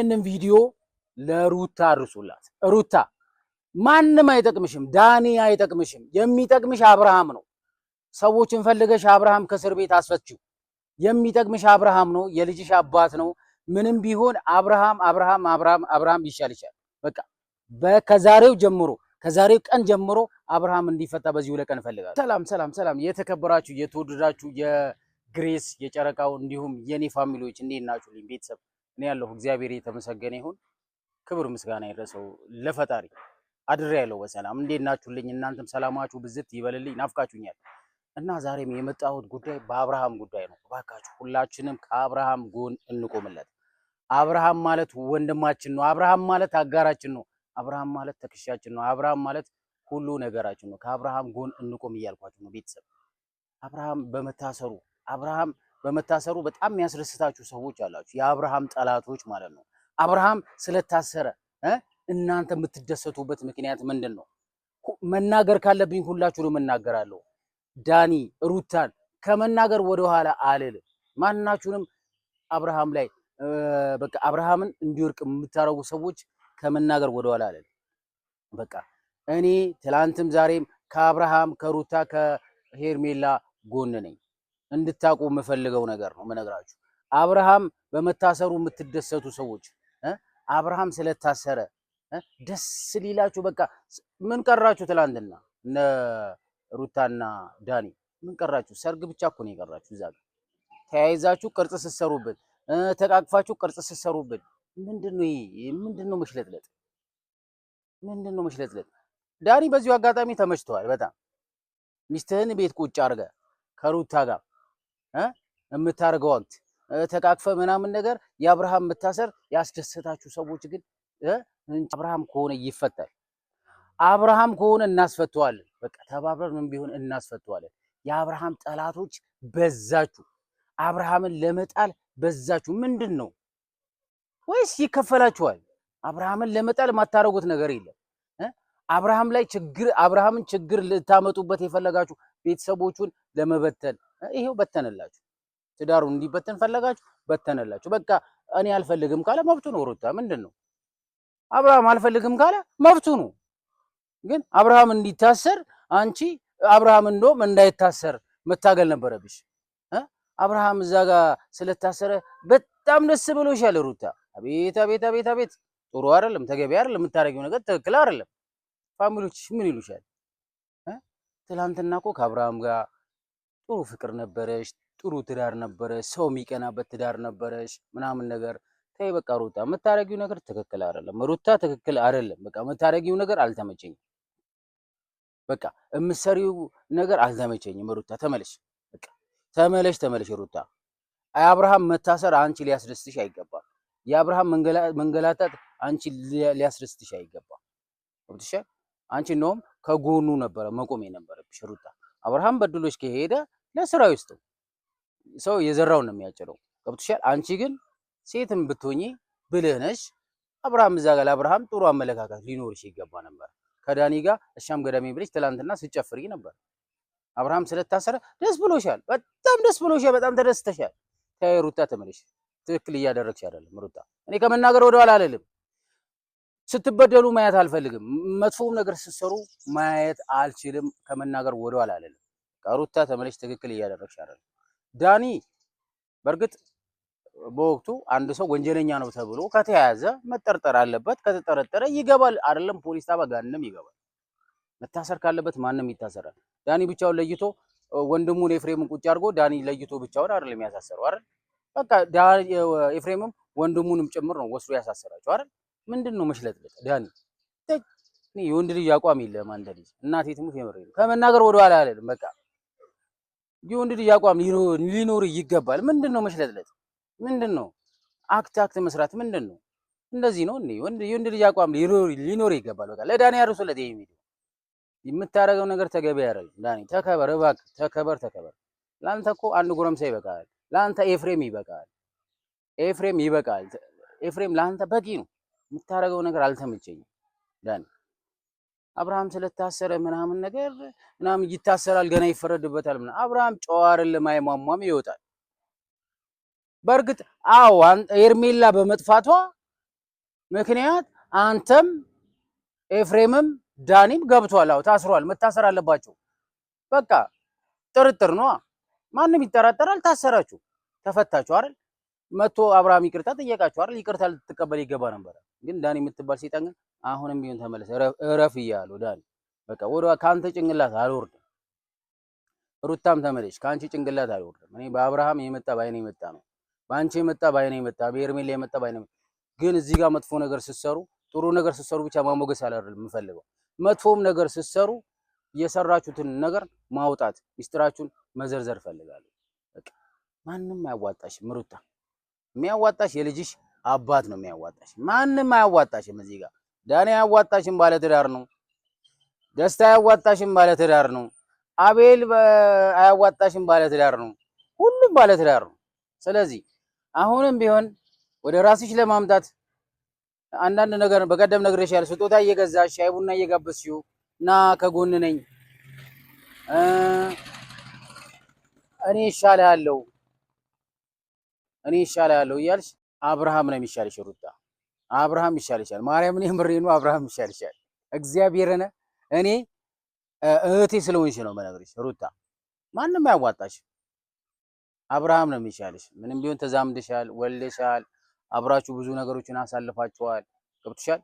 ይህንን ቪዲዮ ለሩታ አድርሱላት። ሩታ ማንም አይጠቅምሽም፣ ዳኒ አይጠቅምሽም። የሚጠቅምሽ አብርሃም ነው። ሰዎችን ፈልገሽ አብርሃም ከእስር ቤት አስፈችው። የሚጠቅምሽ አብርሃም ነው፣ የልጅሽ አባት ነው። ምንም ቢሆን አብርሃም ይሻልሻል። በቃ ከዛሬው ቀን ጀምሮ አብርሃም እንዲፈታ በዚሁ ለቀን እፈልጋለሁ። ሰላም የተከበራችሁ የተወደዳችሁ የግሬስ የጨረቃው እንዲሁም የኔ ፋሚሊዎች እንዴት ናችሁልኝ? ቤተሰብ እኔ ያለሁ እግዚአብሔር የተመሰገነ ይሁን። ክብር ምስጋና ይድረሰው ለፈጣሪ። አድሬያለሁ በሰላም። እንዴት ናችሁልኝ? እናንተም ሰላማችሁ ብዝት ይበልልኝ። ናፍቃችሁኛል እና ዛሬም የመጣሁት ጉዳይ በአብርሃም ጉዳይ ነው። እባካችሁ ሁላችንም ከአብርሃም ጎን እንቆምለት። አብርሃም ማለት ወንድማችን ነው። አብርሃም ማለት አጋራችን ነው። አብርሃም ማለት ተክሻችን ነው። አብርሃም ማለት ሁሉ ነገራችን ነው። ከአብርሃም ጎን እንቆም እያልኳችሁ ነው ቤተሰብ። አብርሃም በመታሰሩ በጣም የሚያስደስታችሁ ሰዎች አላችሁ፣ የአብርሃም ጠላቶች ማለት ነው። አብርሃም ስለታሰረ እናንተ የምትደሰቱበት ምክንያት ምንድን ነው? መናገር ካለብኝ ሁላችሁንም እናገራለሁ። ዳኒ ሩታን ከመናገር ወደኋላ አልልም። ማናችሁንም አብርሃም ላይ በቃ አብርሃምን እንዲወርቅ የምታረጉ ሰዎች ከመናገር ወደኋላ አልልም። በቃ እኔ ትላንትም ዛሬም ከአብርሃም ከሩታ ከሄርሜላ ጎን ነኝ። እንድታቁ የምፈልገው ነገር ነው የምነግራችሁ። አብርሃም በመታሰሩ የምትደሰቱ ሰዎች አብርሃም ስለታሰረ ደስ ሊላችሁ በቃ ምን ቀራችሁ? ትላንትና እነ ሩታና ዳኒ ምን ቀራችሁ? ሰርግ ብቻ እኮ ነው የቀራችሁ። እዛ ጋር ተያይዛችሁ ቅርጽ ስትሰሩብን፣ ተቃቅፋችሁ ቅርጽ ስትሰሩብን ምንድነው ይሄ? ምንድነው መሽለጥለጥ? ምንድነው መሽለጥለጥ? ዳኒ በዚሁ አጋጣሚ ተመችቷል በጣም። ሚስትህን ቤት ቁጭ አድርገ ከሩታ ጋር የምታርገው ወቅት ተቃቅፈ ምናምን ነገር የአብርሃም መታሰር ያስደሰታችሁ ሰዎች ግን አብርሃም ከሆነ ይፈታል። አብርሃም ከሆነ እናስፈተዋለን። በቃ ተባብረን ምን ቢሆን እናስፈተዋለን። የአብርሃም ጠላቶች በዛችሁ። አብርሃምን ለመጣል በዛችሁ። ምንድን ነው ወይስ ይከፈላችኋል? አብርሃምን ለመጣል የማታረጉት ነገር የለም። አብርሃምን ችግር ልታመጡበት የፈለጋችሁ ቤተሰቦቹን ለመበተን ይሄው በተነላችሁ። ትዳሩን እንዲበተን ፈለጋችሁ፣ በተነላችሁ። በቃ እኔ አልፈልግም ካለ መብቱ ነው። ሩታ ምንድን ነው? አብርሃም አልፈልግም ካለ መብቱ ነው። ግን አብርሃም እንዲታሰር አንቺ አብርሃም እንደውም እንዳይታሰር መታገል ነበረብሽ። አብርሃም እዛ ጋር ስለታሰረ በጣም ደስ ብሎሻል ሩታ። አቤት አቤት አቤት አቤት! ጥሩ አይደለም፣ ተገቢ አይደለም፣ የምታደርጊው ነገር ትክክል አይደለም። ፋሚሊዎችሽ ምን ይሉሻል? ትላንትና እኮ ከአብርሃም ጋር ጥሩ ፍቅር ነበረሽ፣ ጥሩ ትዳር ነበረሽ፣ ሰው የሚቀናበት ትዳር ነበረሽ ምናምን ነገር። ተይ በቃ ሩታ የምታረጊው ነገር ትክክል አይደለም። ሩታ ትክክል አይደለም። በቃ የምታረጊው ነገር አልተመቸኝም። በቃ የምትሰሪው ነገር አልተመቸኝም። ሩታ ተመለሽ፣ በቃ ተመለሽ ሩታ። የአብርሃም መታሰር አንቺ ሊያስደስትሽ አይገባም። የአብርሃም መንገላታት አንቺ ሊያስደስትሽ አይገባም። ገብቶሻል? አንቺ እንደውም ከጎኑ ነበረ መቆም የነበረብሽ ሩታ። አብርሃም በድሎች ከሄደ ለስራው ይስጠው። ሰው የዘራውን ነው የሚያጭደው። ገብቶሻል? አንቺ ግን ሴትም ብትሆኚ ብልህ ነሽ። አብርሃም እዛ ጋር ለአብርሃም ጥሩ አመለካከት ሊኖርሽ ይገባ ነበር። ከዳኒ ጋር እሻም ገዳሜ ብለሽ ትላንትና ስጨፍሪ ነበር። አብርሃም ስለታሰረ ደስ ብሎሻል፣ በጣም ደስ ብሎሻል፣ በጣም ተደስተሻል። ተይ ሩታ ተመለሽ። ትክክል እያደረግሽ አይደለም ሩታ። እኔ ከመናገር ወደኋላ አልልም። ስትበደሉ ማየት አልፈልግም። መጥፎም ነገር ስትሰሩ ማየት አልችልም። ከመናገር ወደኋላ አልልም። ሩታ ተመለሽ። ትክክል እያደረግሽ አይደለም። ዳኒ በእርግጥ በወቅቱ አንድ ሰው ወንጀለኛ ነው ተብሎ ከተያዘ መጠርጠር አለበት። ከተጠረጠረ ይገባል። አይደለም ፖሊስ ጣቢያ ጋንም ይገባል። መታሰር ካለበት ማንም ይታሰራል። ዳኒ ብቻውን ለይቶ ወንድሙን ኤፍሬምን ቁጭ አድርጎ ዳኒ ለይቶ ብቻውን አይደለም ያሳሰረው አይደል? በቃ ኤፍሬምም ወንድሙንም ጭምር ነው ወስዶ ያሳሰራቸው አይደል? ምንድነው መሽለጥለጥ? ዳኒ የወንድ ልጅ አቋም የለም። አንተ ልጅ እናቴ ትሙት የምሬ ነው። ከመናገር ወደኋላ አልልም። በቃ የወንድ ልጅ አቋም ሊኖር ይገባል። ምንድነው መሽለጥለጥ? ምንድነው አክት መስራት? ምንድነው እንደዚህ ነው እንዴ? የወንድ ልጅ አቋም ሊኖር ይገባል። በቃ ለዳኒ ያርሱለት። ይሄ ቪዲዮ የምታረገው ነገር ተገቢ አይደለም። ዳኒ ተከበር እባክህ፣ ተከበር። ለአንተ እኮ አንድ ጎረምሳ ይበቃል። ለአንተ ኤፍሬም ይበቃል። ኤፍሬም ለአንተ በቂ ነው። የምታረገው ነገር አልተመቸኝም ዳኒ። አብርሃም ስለታሰረ ምናምን ነገር ምናምን ይታሰራል፣ ገና ይፈረድበታል ምናምን። አብርሃም ጨዋ አይደለም፣ አይሟሟም፣ ይወጣል። በእርግጥ ሄርሜላ በመጥፋቷ ምክንያት አንተም ኤፍሬምም ዳኒም ገብቷል። አዎ ታስሯል። መታሰር አለባቸው። በቃ ጥርጥር ነው። ማንም ይጠራጠራል። ታሰራችሁ፣ ተፈታችሁ አይደል? መቶ አብርሃም ይቅርታ ጠየቃችሁ አይደል? ይቅርታ ልትቀበል ይገባ ነበር። ግን ዳኒ የምትባል ሴጣን ግን አሁንም ቢሆን ተመለሰ። እረፍ እያሉ ዳኒ በቃ ወደ ካንተ ጭንቅላት አልወርድም። ሩታም ተመለሽ፣ ካንቺ ጭንቅላት አልወርድም። እኔ በአብርሃም የመጣ ባይኔ የመጣ ነው፣ በአንቺ የመጣ ባይኔ የመጣ በኤርሜላ የመጣ ባይኔ የመጣ። ግን እዚህ ጋር መጥፎ ነገር ስትሰሩ፣ ጥሩ ነገር ስትሰሩ ብቻ ማሞገስ አይደለም የምፈልገው። መጥፎም ነገር ስትሰሩ የሰራችሁትን ነገር ማውጣት፣ ሚስጥራችሁን መዘርዘር ፈልጋለሁ። በቃ ማንም አያዋጣሽም ሩታ። የሚያዋጣሽ የልጅሽ አባት ነው የሚያዋጣሽ። ማንም አያዋጣሽም። እዚህ ጋር ዳኒ አያዋጣሽም፣ ባለትዳር ነው። ደስታ አያዋጣሽም፣ ባለትዳር ነው። አቤል አያዋጣሽም፣ ባለትዳር ነው። ሁሉም ባለትዳር ነው። ስለዚህ አሁንም ቢሆን ወደ ራስሽ ለማምጣት አንዳንድ ነገር በቀደም ነግሬሻለሁ። ስጦታ እየገዛሽ ሻይ ቡና እየጋበዝሽው ና ከጎን ነኝ እኔ ይሻልሃለሁ እያልሽ አብርሃም ነው የሚሻልሽ ሩታ። አብርሃም ይሻልሻል። ማርያምን የምሬ ነው። አብርሃም ይሻልሻል። እግዚአብሔርን እኔ እህቴ ስለሆንሽ ነው የምነግርሽ ሩታ። ማንም አያዋጣሽ። አብርሃም ነው የሚሻልሽ። ምንም ቢሆን ተዛምደሻል፣ ወልደሻል፣ አብራችሁ ብዙ ነገሮችን አሳልፋችኋል። ገብቶሻል።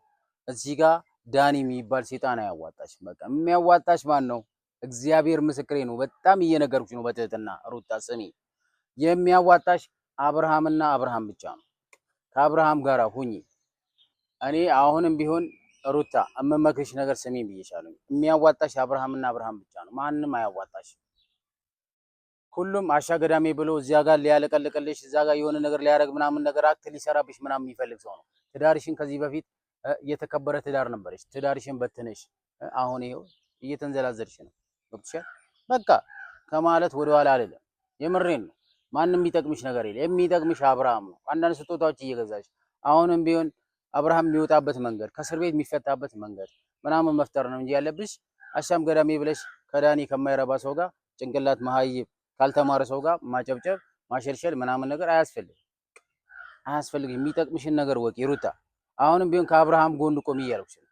እዚህ ጋር ዳኒ የሚባል ሴጣን አያዋጣሽ። በቃ የሚያዋጣሽ ማን ነው? እግዚአብሔር ምስክሬ ነው። በጣም እየነገርኩሽ ነው በትህትና ሩታ ስሚ። የሚያዋጣሽ አብርሃምና አብርሃም ብቻ ነው። ከአብርሃም ጋር ሁኚ። እኔ አሁንም ቢሆን ሩታ እመመክርሽ ነገር ስሚ ብዬሻለሁ። የሚያዋጣሽ አብርሃምና አብርሃም ብቻ ነው። ማንም አያዋጣሽ። ሁሉም አሻገዳሜ ብሎ እዚያ ጋር ሊያለቀልቅልሽ እዛ ጋር የሆነ ነገር ሊያደርግ ምናምን ነገር አክት ሊሰራብሽ ምናምን የሚፈልግ ሰው ነው። ትዳርሽን ከዚህ በፊት የተከበረ ትዳር ነበረች። ትዳርሽን በትነሽ አሁን ይኸው እየተንዘላዘልሽ ነው። ገብቶሻል። በቃ ከማለት ወደኋላ አይደለም። የምሬን ነው። ማንም የሚጠቅምሽ ነገር የለ። የሚጠቅምሽ አብርሃም ነው። አንዳንድ ስጦታዎች እየገዛሽ አሁንም ቢሆን አብርሃም የሚወጣበት መንገድ ከእስር ቤት የሚፈታበት መንገድ ምናምን መፍጠር ነው እንጂ ያለብሽ አሻም ገዳሜ ብለሽ ከዳኒ ከማይረባ ሰው ጋር ጭንቅላት መሀይብ ካልተማረ ሰው ጋር ማጨብጨብ ማሸልሸል ምናምን ነገር አያስፈልግም። የሚጠቅምሽን ነገር ወቂ ሩታ። አሁንም ቢሆን ከአብርሃም ጎን ቆሚ እያልኩሽ ነው።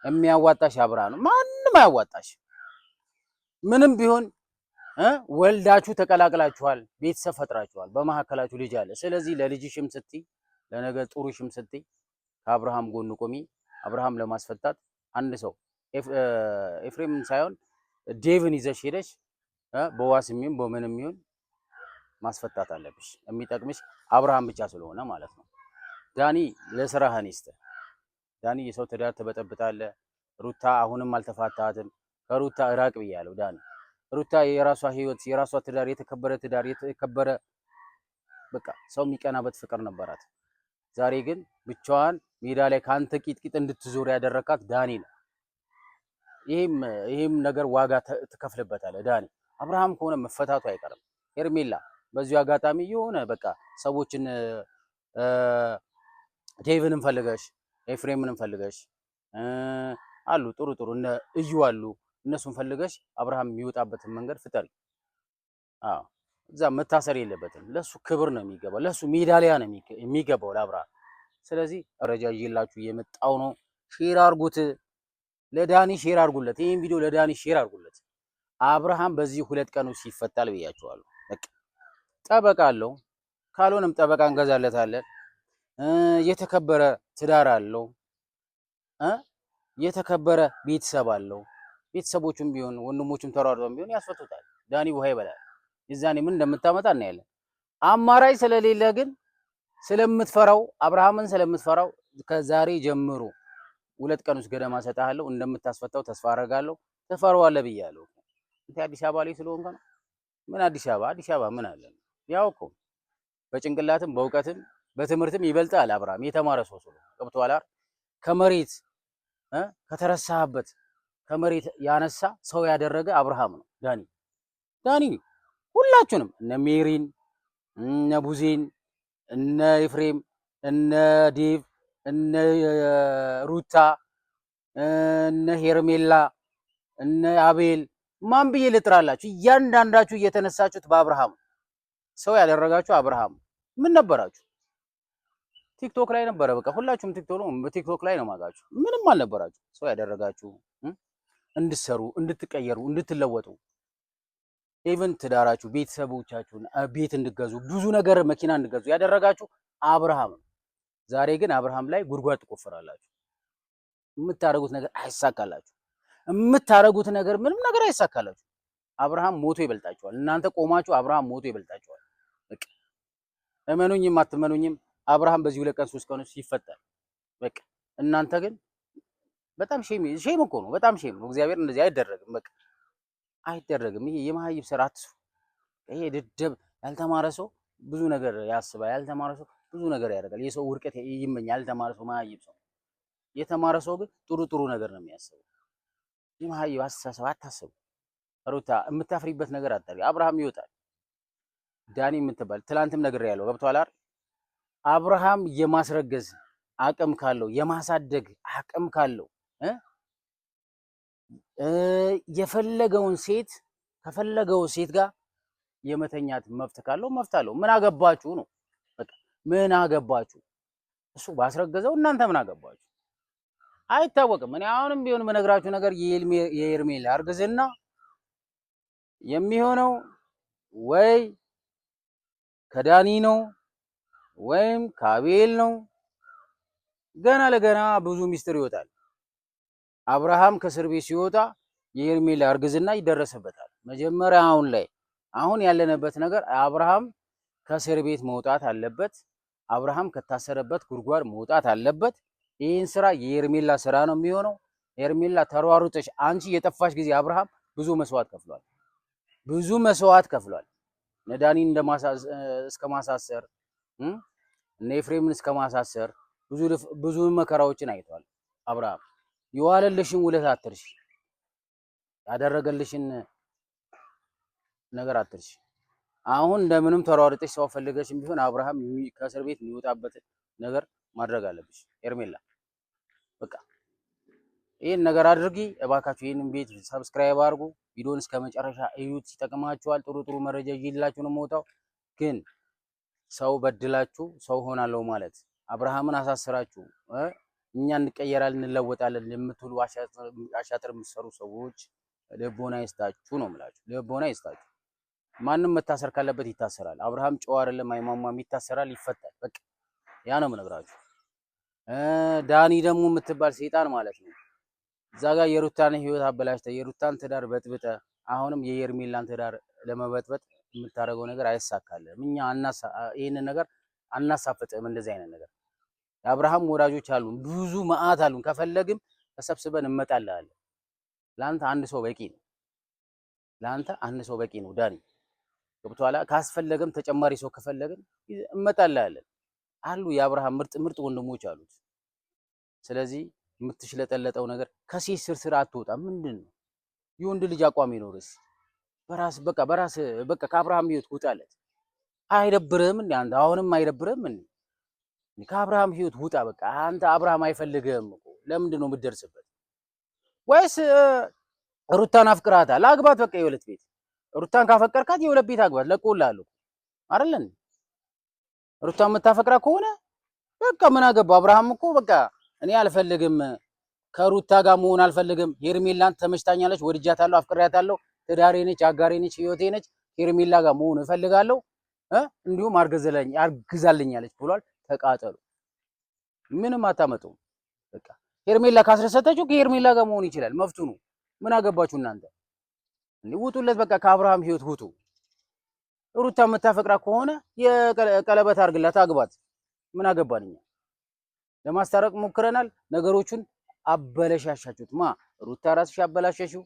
የሚያዋጣሽ አብርሃም ነው። ማንም አያዋጣሽ። ምንም ቢሆን ወልዳችሁ ተቀላቅላችኋል፣ ቤተሰብ ፈጥራችኋል፣ በመሀከላችሁ ልጅ አለ። ስለዚህ ለልጅሽም ስትይ ለነገ ጥሩሽም ስትይ ከአብርሃም ጎን ቆሚ። አብርሃም ለማስፈታት አንድ ሰው ኤፍሬምን ሳይሆን ዴቭን ይዘሽ ሄደሽ በዋስ የሚሆን በምንም የሚሆን ማስፈታት አለብሽ። የሚጠቅምሽ አብርሃም ብቻ ስለሆነ ማለት ነው። ዳኒ ለስራህን ይስጥ። ዳኒ የሰው ትዳር ትበጠብጣለህ። ሩታ አሁንም አልተፋታትም። ከሩታ እራቅ ብያለሁ ዳኒ። ሩታ የራሷ ህይወት፣ የራሷ ትዳር፣ የተከበረ በቃ ሰው የሚቀናበት ፍቅር ነበራት። ዛሬ ግን ብቻዋን ሜዳ ላይ ካንተ ቂጥቂጥ እንድትዞር ያደረካት ዳኒ ነው። ይሄም ነገር ዋጋ ትከፍልበታለህ ዳኒ። አብርሃም ከሆነ መፈታቱ አይቀርም። ሄርሜላ በዚሁ አጋጣሚ የሆነ በቃ ሰዎችን ዴቭንም ፈልገሽ ኤፍሬምንም ፈልገሽ አሉ ጥሩ እነ እዩ አሉ እነሱን ፈልገሽ አብርሃም የሚወጣበትን መንገድ ፍጠሪ። አዎ እዛ መታሰር የለበትም። ለሱ ክብር ነው የሚገባው፣ ለሱ ሜዳሊያ ነው የሚገባው ለአብርሃም። ስለዚህ ረጃ ይላችሁ የመጣው ነው። ሼር አርጉት፣ ለዳኒ ሼር አርጉለት። ይሄን ቪዲዮ ለዳኒ ሼር አርጉለት። አብርሃም በዚህ 2 ቀን ውስጥ ይፈታል ብያችኋለሁ። በቃ ጠበቃ አለው፣ ካልሆነም ጠበቃ እንገዛለታለን። የተከበረ ትዳር አለው፣ የተከበረ ቤተሰብ አለው። ቤተሰቦቹም ቢሆን ወንድሞቹም ተሯርጠውም ቢሆን ያስፈቱታል። ዳኒ ውሃ ይበላል። የዛኔ ምን እንደምታመጣ እናያለን። አማራጭ ስለሌለ ግን ስለምትፈራው አብርሃምን ስለምትፈራው ከዛሬ ጀምሮ 2 ቀን ውስጥ ገደማ ሰጣለሁ እንደምታስፈታው ተስፋ አደርጋለሁ። ተፈራዋለህ ብያለሁ። እንት አዲስ አበባ ላይ ስለሆንክ ነው። ምን አዲስ አበባ ምን አለ? ያው እኮ በጭንቅላትም በእውቀትም በትምህርትም ይበልጣል አብርሃም። የተማረ ሰው ስለሆነ ገብቶሃል አይደል? ከመሬት ከተረሳህበት ከመሬት ያነሳ ሰው ያደረገ አብርሃም ነው ዳኒ። ሁላችሁንም እነ ሜሪን እነ ቡዜን እነ ኤፍሬም እነ ዴቭ እነ ሩታ እነ ሄርሜላ እነ አቤል ማን ብዬ ልጥራላችሁ? እያንዳንዳችሁ እየተነሳችሁት በአብርሃም ሰው ያደረጋችሁ አብርሃም ምን ነበራችሁ? ቲክቶክ ላይ ነበረ። በቃ ሁላችሁም ቲክቶክ ላይ ነው ማጋችሁ። ምንም አልነበራችሁ። ሰው ያደረጋችሁ እንድትሰሩ፣ እንድትቀየሩ፣ እንድትለወጡ ኢቭን ትዳራችሁ፣ ቤተሰቦቻችሁን ቤት እንድገዙ፣ ብዙ ነገር መኪና እንድገዙ ያደረጋችሁ አብርሃም ነው። ዛሬ ግን አብርሃም ላይ ጉድጓድ ትቆፍራላችሁ። የምታደርጉት ነገር አይሳካላችሁ። የምታደርጉት ነገር ምንም ነገር አይሳካላችሁ። አብርሃም ሞቶ ይበልጣችኋል። እናንተ ቆማችሁ አብርሃም ሞቶ ይበልጣችኋል። በቃ እመኑኝም አትመኑኝም አብርሃም በዚህ 2 ቀን 3 ቀን ውስጥ ይፈታል። በቃ እናንተ ግን በጣም ሼም እኮ ነው። በጣም ሼም ነው። እግዚአብሔር እንደዚህ አይደረግም። በቃ አይደረግም። ይሄ የመሀይብ ስራ አትስሩ። ይሄ ድድብ ያልተማረ ሰው ብዙ ነገር ያስባል። ያልተማረ ሰው ብዙ ነገር ያደርጋል። የሰው ውድቀት ይመኛል። ያልተማረ ሰው መሀይብ ሰው። የተማረ ሰው ግን ጥሩ ነገር ነው የሚያስበው። የመሀይብ አስተሳሰብ አታስቡ። ሩታ የምታፍሪበት ነገር አታርጊ። አብርሃም ይወጣል። ዳኒ የምትባል ትላንትም ነገር ያለው ገብቷል አይደል? አብርሃም የማስረገዝ አቅም ካለው የማሳደግ አቅም ካለው የፈለገውን ሴት ከፈለገው ሴት ጋር የመተኛት መብት ካለው መብት አለው። ምን አገባችሁ ነው በቃ። ምን አገባችሁ? እሱ ባስረገዘው እናንተ ምን አገባችሁ? አይታወቅም። እኔ አሁንም ቢሆን የምነግራችሁ ነገር የሄርሜላ እርግዝና የሚሆነው ወይ ከዳኒ ነው ወይም ከአቤል ነው። ገና ለገና ብዙ ሚስጥር ይወጣል። አብርሃም ከእስር ቤት ሲወጣ የሄርሜላ እርግዝና ይደረስበታል። መጀመሪያ አሁን ያለንበት ነገር አብርሃም ከእስር ቤት መውጣት አለበት። አብርሃም ከታሰረበት ጉድጓድ መውጣት አለበት። ይህን ስራ የሄርሜላ ስራ ነው የሚሆነው። ሄርሜላ ተሯሩጠሽ አንቺ የጠፋሽ ጊዜ አብርሃም ብዙ መስዋዕት ከፍሏል። ብዙ መስዋዕት ከፍሏል። ነዳኒ እስከ ማሳሰር እነ ኤፍሬምን እስከ ማሳሰር ብዙ መከራዎችን አይቷል አብርሃም። የዋለልሽን ውለታ አትርሺ። ያደረገልሽን ነገር አትርሺ። አሁን እንደምንም ተሯሩጠሽ ሰው ፈልገሽም ቢሆን አብርሃም ከእስር ቤት የሚወጣበት ነገር ማድረግ አለብሽ ሄርሜላ። በቃ ይሄን ነገር አድርጊ እባካችሁ። ይሄንን ቤት ሰብስክራይብ አድርጉ። ቪዲዮን እስከ መጨረሻ እዩት፣ ይጠቅማችኋል። ጥሩ መረጃ ይዤላችሁ ነው የምወጣው። ግን ሰው በድላችሁ ሰው ሆናለሁ ማለት አብርሃምን አሳስራችሁ እኛ እንቀየራለን እንለወጣለን የምትሉ አሻጥር የምትሰሩ ሰዎች ልቦና ይስጣችሁ ነው የምላችሁ። ልቦና ይስጣችሁ። ማንም መታሰር ካለበት ይታሰራል። አብርሃም ጨዋ አይደለም፣ አይማማም፣ ይታሰራል፣ ይፈታል። በቃ ያ ነው የምነግራችሁ። ዳኒ ደግሞ የምትባል ሰይጣን ማለት ነው እዛ ጋር የሩታን ህይወት አበላሽተ የሩታን ትዳር በጥብጠ አሁንም የሄርሜላን ትዳር ለመበጥበጥ የምታደርገው ነገር አይሳካልም። እኛ ይሄንን ነገር አናሳፍጥም። እንደዚህ አይነት ነገር የአብርሃም ወዳጆች አሉን፣ ብዙ መዓት አሉን። ከፈለግም ተሰብስበን እንመጣልሃለን። ለአንተ አንድ ሰው በቂ ነው። ለአንተ አንድ ሰው በቂ ነው ዳኒ። ገብቶሃል? ካስፈለገም ተጨማሪ ሰው ከፈለግን እንመጣልሃለን። አሉ የአብርሃም ምርጥ ወንድሞች አሉት። ስለዚህ የምትሽለጠለጠው ነገር ከሴት ስር አትወጣም። ምንድን ነው የወንድ ልጅ አቋም ይኖርስ? በራስ ከአብርሃም ህይወት ውጣለት። አይደብርህም እንዴ አንተ? አሁንም አይደብርህም እንዴ? ከአብርሃም ህይወት ውጣ። በቃ አንተ አብርሃም አይፈልግህም እኮ። ለምንድን ነው የምትደርስበት? ወይስ ሩታን አፍቅራታል? አግባት። በቃ የሁለት ቤት ሩታን ካፈቀርካት የሁለት ቤት አግባት። ለቆልሃለሁ አይደል እንዴ? ሩታን የምታፈቅራ ከሆነ በቃ ምን አገባ? አብርሃም እኮ በቃ እኔ አልፈልግም፣ ከሩታ ጋር መሆን አልፈልግም። ሄርሜላን ተመችታኛለች፣ ወድጃታለሁ፣ አፍቅሬያታለሁ፣ ትዳሬ ነች፣ አጋሬ ነች፣ ህይወቴ ነች። ሄርሜላ ጋር መሆን እፈልጋለሁ፣ እንዲሁም አርግዛልኛለች ብሏል። ተቃጠሉ። ምንም አታመጡም። በቃ ሄርሜላ ካስረሰተችው ከሄርሜላ ጋር መሆን ይችላል፣ መፍቱ ነው። ምን አገባችሁ እናንተ? ውጡለት። በቃ ከአብርሃም ህይወት ውጡ። ሩታ የምታፈቅራ ከሆነ የቀለበት አርግላት፣ አግባት። ምን አገባን እኛ? ለማስታረቅ ሞክረናል። ነገሮቹን አበለሻሻችሁት። ሩታ ራስሽ አበላሸሽው።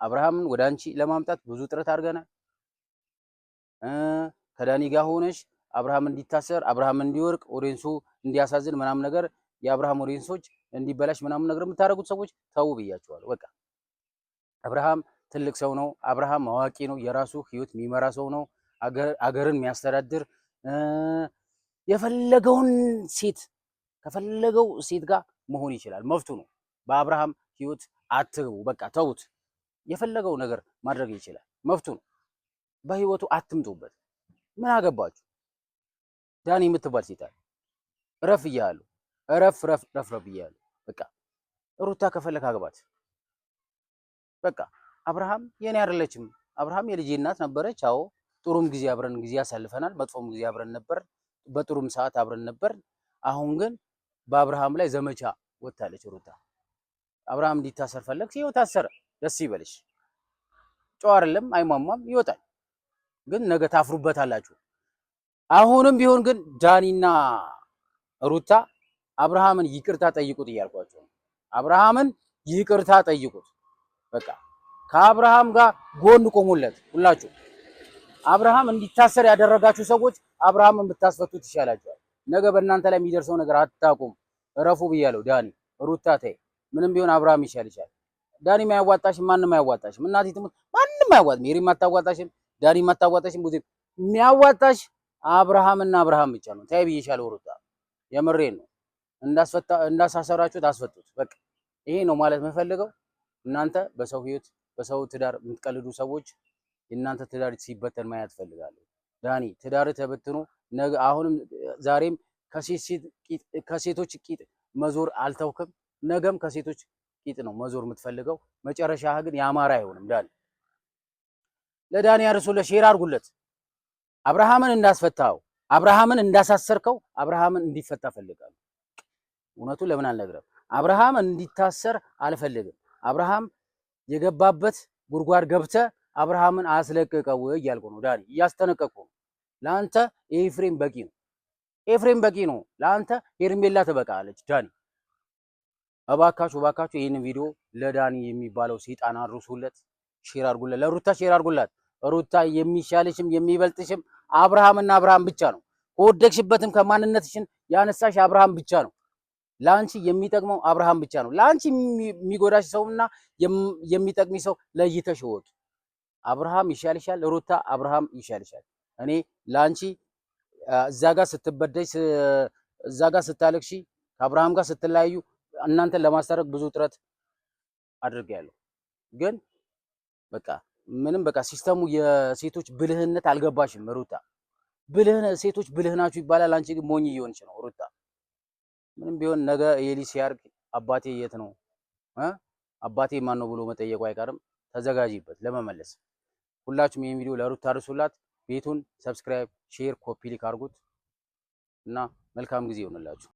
አብርሃምን ወደ አንቺ ለማምጣት ብዙ ጥረት አድርገናል። ከዳኒ ጋር ሆነሽ አብርሃም እንዲታሰር፣ አብርሃም እንዲወርቅ፣ ኦዲየንሱ እንዲያሳዝን ምናምን ነገር የአብርሃም ኦዲየንሶች እንዲበላሽ ምናምን ነገር የምታደርጉት ሰዎች ተው ብያቸዋለሁ። በቃ አብርሃም ትልቅ ሰው ነው። አብርሃም አዋቂ ነው። የራሱ ህይወት የሚመራ ሰው ነው። አገርን የሚያስተዳድር የፈለገውን ሴት ከፈለገው ሴት ጋር መሆን ይችላል፣ መፍቱ ነው። በአብርሃም ህይወት አትግቡ። በቃ ተውት። የፈለገው ነገር ማድረግ ይችላል፣ መፍቱ ነው። በህይወቱ አትምጡበት። ምን አገባችሁ? ዳኒ የምትባል ሴት እረፍ እያሉ እረፍ ረፍ ረፍ ረፍ እያሉ በቃ ሩታ ከፈለክ አግባት። በቃ አብርሃም የኔ አይደለችም። አብርሃም የልጄ እናት ነበረች። አዎ ጥሩም ጊዜ አብረን ጊዜ ያሳልፈናል። መጥፎም ጊዜ አብረን ነበር። በጥሩም ሰዓት አብረን ነበር። አሁን ግን በአብርሃም ላይ ዘመቻ ወጣለች ሩታ። አብርሃም እንዲታሰር ፈለግሽ፣ ይኸው ታሰረ። ደስ ይበልሽ። ጨው አይደለም አይሟሟም፣ ይወጣል። ግን ነገ ታፍሩበታላችሁ። አሁንም ቢሆን ግን ዳኒና ሩታ አብርሃምን ይቅርታ ጠይቁት እያልኳቸው ነው። አብርሃምን ይቅርታ ጠይቁት። በቃ ከአብርሃም ጋር ጎን ቆሙለት ሁላችሁ። አብርሃም እንዲታሰር ያደረጋችሁ ሰዎች አብርሃምን ብታስፈቱት ይሻላችኋል። ነገ በእናንተ ላይ የሚደርሰው ነገር አታውቁም። እረፉ ብያለሁ። ዳኒ ሩታ ተይ፣ ምንም ቢሆን አብርሃም ይሻልሻል። ዳኒ ማያዋጣሽም፣ ማንም አያዋጣሽም። እናቴ ትሙት ማንም አያዋጣም። ሜሪም አታዋጣሽም፣ ዳኒም አታዋጣሽም። ብዙ የሚያዋጣሽ አብርሃምና አብርሃም ብቻ ነው። ተይ ብዬሻለሁ ሩታ፣ የምሬን ነው። እንዳሳሰራችሁት አስፈቱት። በቃ ይሄ ነው ማለት የምፈልገው። እናንተ በሰው ህይወት በሰው ትዳር የምትቀልዱ ሰዎች የእናንተ ትዳር ሲበተን ማየት ፈልጋለሁ። ዳኒ ትዳር ተበትኖ ነገ አሁንም ዛሬም ከሴቶች ቂጥ መዞር አልተውክም። ነገም ከሴቶች ቂጥ ነው መዞር የምትፈልገው። መጨረሻ ግን ያማረ አይሆንም። ዳኒ ለዳኒ ያርሱለት፣ ሼር አድርጉለት። አብርሃምን እንዳስፈታው አብርሃምን እንዳሳሰርከው አብርሃምን እንዲፈታ ፈልጋለሁ። እውነቱን ለምን አልነግረም? አብርሃም እንዲታሰር አልፈልግም። አብርሃም የገባበት ጉድጓድ ገብተ አብርሃምን አስለቅቀው እያልኩ ነው ዳኒ፣ እያስጠነቀቅኩ ነው። ለአንተ ኤፍሬም በቂ ነው። ኤፍሬም በቂ ነው ለአንተ። ሄርሜላ ትበቃለች። ዳኒ እባካችሁ እባካችሁ ይህንን ቪዲዮ ለዳኒ የሚባለው ሰይጣን አድርሱለት፣ ሼር አድርጉለት። ለሩታ ሼር አድርጉላት። ሩታ የሚሻልሽም የሚበልጥሽም አብርሃምና አብርሃም ብቻ ነው። ከወደቅሽበትም ከማንነትሽን ያነሳሽ አብርሃም ብቻ ነው። ላንቺ የሚጠቅመው አብርሃም ብቻ ነው። ላንቺ የሚጎዳሽ ሰውና የሚጠቅሚ ሰው ለይተሽ ወቂ። አብርሃም ይሻልሻል፣ ሩታ አብርሃም ይሻልሻል። እኔ ላንቺ እዛ ጋር ስትበደሽ፣ እዛ ጋር ስታለቅሺ፣ ከአብርሃም ጋር ስትለያዩ እናንተን ለማስታረቅ ብዙ ጥረት አድርጌያለሁ። ግን በቃ ምንም በቃ ሲስተሙ የሴቶች ብልህነት አልገባሽም ሩታ። ሴቶች ብልህ ናችሁ ይባላል። አንቺ ግን ሞኝ እየሆንሽ ነው ሩታ። ምንም ቢሆን ነገ ኤሊ ሲያርግ አባቴ የት ነው አባቴ ማን ነው ብሎ መጠየቁ አይቀርም። ተዘጋጂበት ለመመለስ። ሁላችሁም ይሄን ቪዲዮ ለሩታ አድርሱላት። ቤቱን ሰብስክራይብ፣ ሼር፣ ኮፒ ሊክ አድርጉት እና መልካም ጊዜ ይሆንላችሁ።